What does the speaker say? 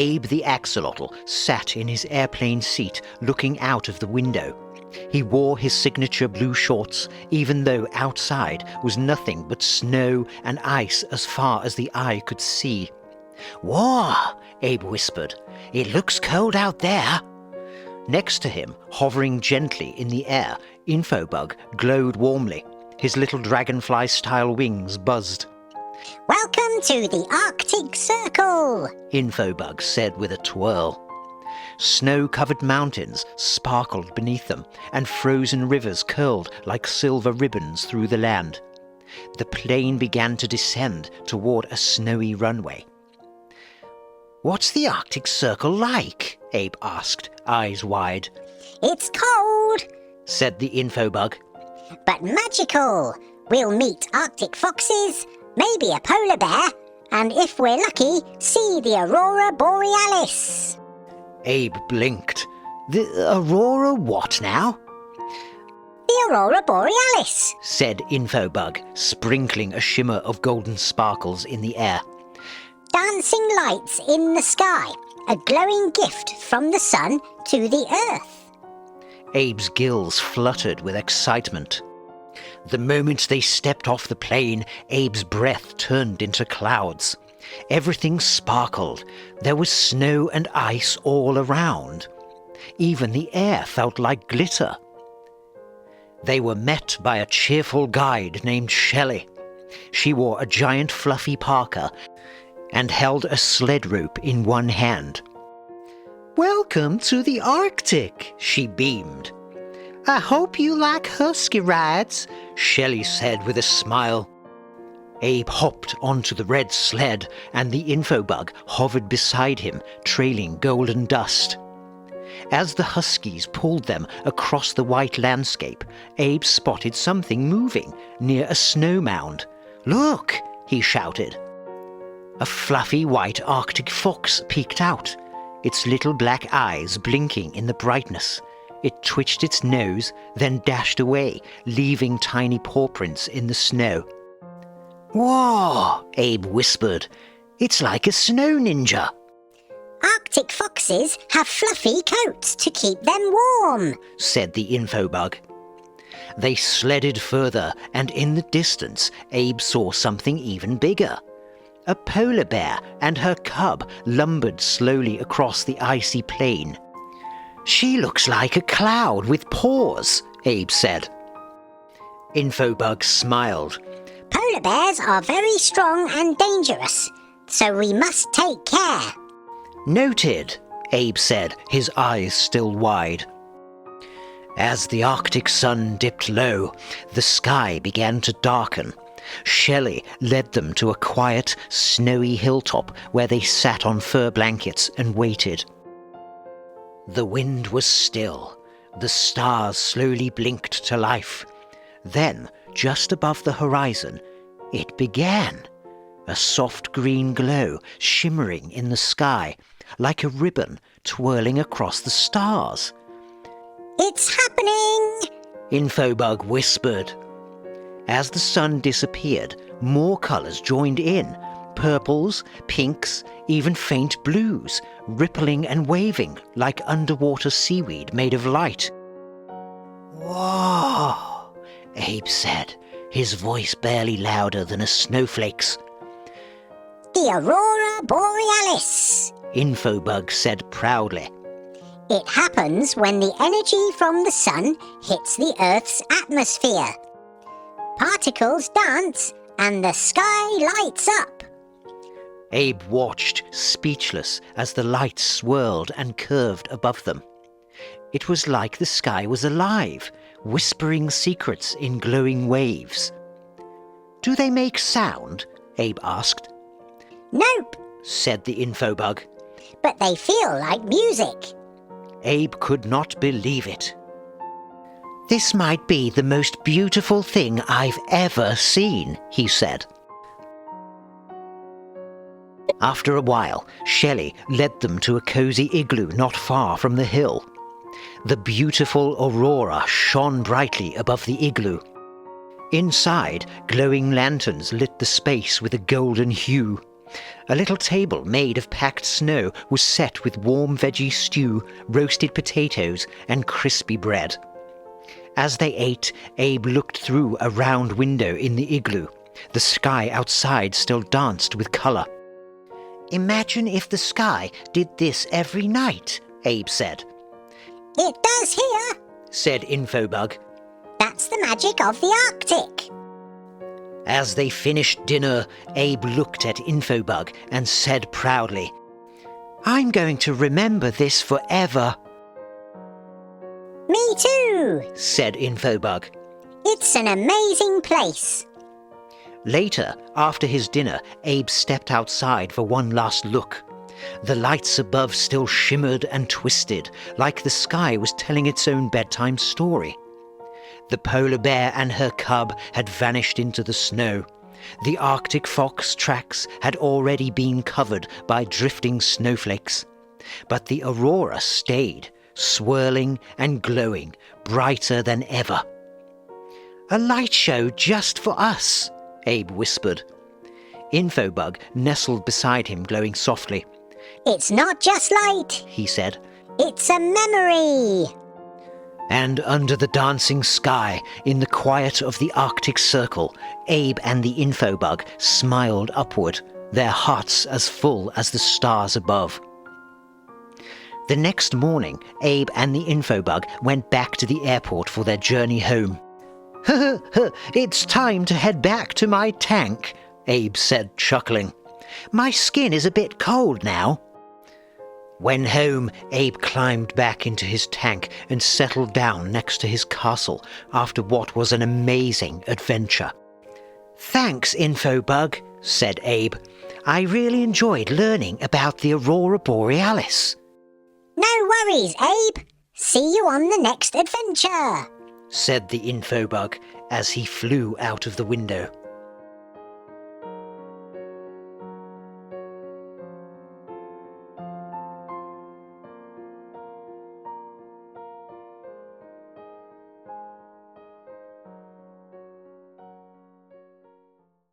Abe the axolotl sat in his airplane seat looking out of the window. He wore his signature blue shorts, even though outside was nothing but snow and ice as far as the eye could see. "Whoa," Abe whispered. "It looks cold out there." Next to him, hovering gently in the air, Info Bug glowed warmly. His little dragonfly-style wings buzzed. "Welcome to the Arctic Circle," Info Bug said with a twirl. Snow-covered mountains sparkled beneath them, and frozen rivers curled like silver ribbons through the land. The plane began to descend toward a snowy runway. "What's the Arctic Circle like?" Abe asked, eyes wide. "It's cold, said the Info Bug. but magical. We'll meet Arctic foxes, maybe a polar bear, and if we're lucky, see the Aurora Borealis." Abe blinked. "The Aurora what now?" "The Aurora Borealis," said Info Bug, sprinkling a shimmer of golden sparkles in the air. "Dancing lights in the sky, a glowing gift from the sun to the earth." Abe's gills fluttered with excitement. The moment they stepped off the plane, Abe's breath turned into clouds. Everything sparkled. There was snow and ice all around. Even the air felt like glitter. They were met by a cheerful guide named Shelley. She wore a giant fluffy parka and held a sled rope in one hand. "Welcome to the Arctic," she beamed. "I hope you like husky rides," Shelley said with a smile. Abe hopped onto the red sled, and the Info Bug hovered beside him, trailing golden dust. As the huskies pulled them across the white landscape, Abe spotted something moving near a snow mound. "Look!" he shouted. A fluffy white Arctic fox peeked out, its little black eyes blinking in the brightness. It twitched its nose, then dashed away, leaving tiny paw prints in the snow. "Whoa!" Abe whispered. "It's like a snow ninja." "Arctic foxes have fluffy coats to keep them warm," said the Info Bug. They sledded further, and in the distance, Abe saw something even bigger. A polar bear and her cub lumbered slowly across the icy plain. "She looks like a cloud with paws," Abe said. Info Bug smiled. "Polar bears are very strong and dangerous, so we must take care." "Noted," Abe said, his eyes still wide. As the Arctic sun dipped low, the sky began to darken. Shelley led them to a quiet, snowy hilltop where they sat on fur blankets and waited. The wind was still. The stars slowly blinked to life. Then, just above the horizon, it began. A soft green glow shimmering in the sky, like a ribbon twirling across the stars. "It's happening!" Info Bug whispered. As the sun disappeared, more colours joined in. Purples, pinks, even faint blues, rippling and waving like underwater seaweed made of light. "Whoa!" Abe said, his voice barely louder than a snowflake's. "The Aurora Borealis," Info Bug said proudly. "It happens when the energy from the sun hits the Earth's atmosphere. Particles dance and the sky lights up." Abe watched, speechless, as the lights swirled and curved above them. It was like the sky was alive, whispering secrets in glowing waves. "Do they make sound?" Abe asked. "Nope," said the Info Bug. "but they feel like music." Abe could not believe it. "This might be the most beautiful thing I've ever seen," he said. After a while, Shelley led them to a cozy igloo not far from the hill. The beautiful aurora shone brightly above the igloo. Inside, glowing lanterns lit the space with a golden hue. A little table made of packed snow was set with warm veggie stew, roasted potatoes, and crispy bread. As they ate, Abe looked through a round window in the igloo. The sky outside still danced with colour. "Imagine if the sky did this every night," Abe said. It does here. Said Info Bug. That's the magic of the Arctic. As they finished dinner, Abe looked at Info Bug and said proudly, "I'm going to remember this forever." Me too, said Info Bug. It's an amazing place. Later, after his dinner, Abe stepped outside for one last look. The lights above still shimmered and twisted, like the sky was telling its own bedtime story. The polar bear and her cub had vanished into the snow. The Arctic fox tracks had already been covered by drifting snowflakes. But the aurora stayed, swirling and glowing, brighter than ever. "A light show just for us," Abe whispered. Info Bug nestled beside him, glowing softly. It's not just light, He said. it's a memory. And under the dancing sky, in the quiet of the Arctic Circle, Abe and the Info Bug smiled upward, their hearts as full as the stars above. The next morning, Abe and the Info Bug went back to the airport for their journey home. "It's time to head back to my tank," Abe said, chuckling. "My skin is a bit cold now." When home, Abe climbed back into his tank and settled down next to his castle after what was an amazing adventure. "Thanks, Info Bug," said Abe. "I really enjoyed learning about the Aurora Borealis." No worries, Abe. See you on the next adventure. Said the Info Bug as he flew out of the window.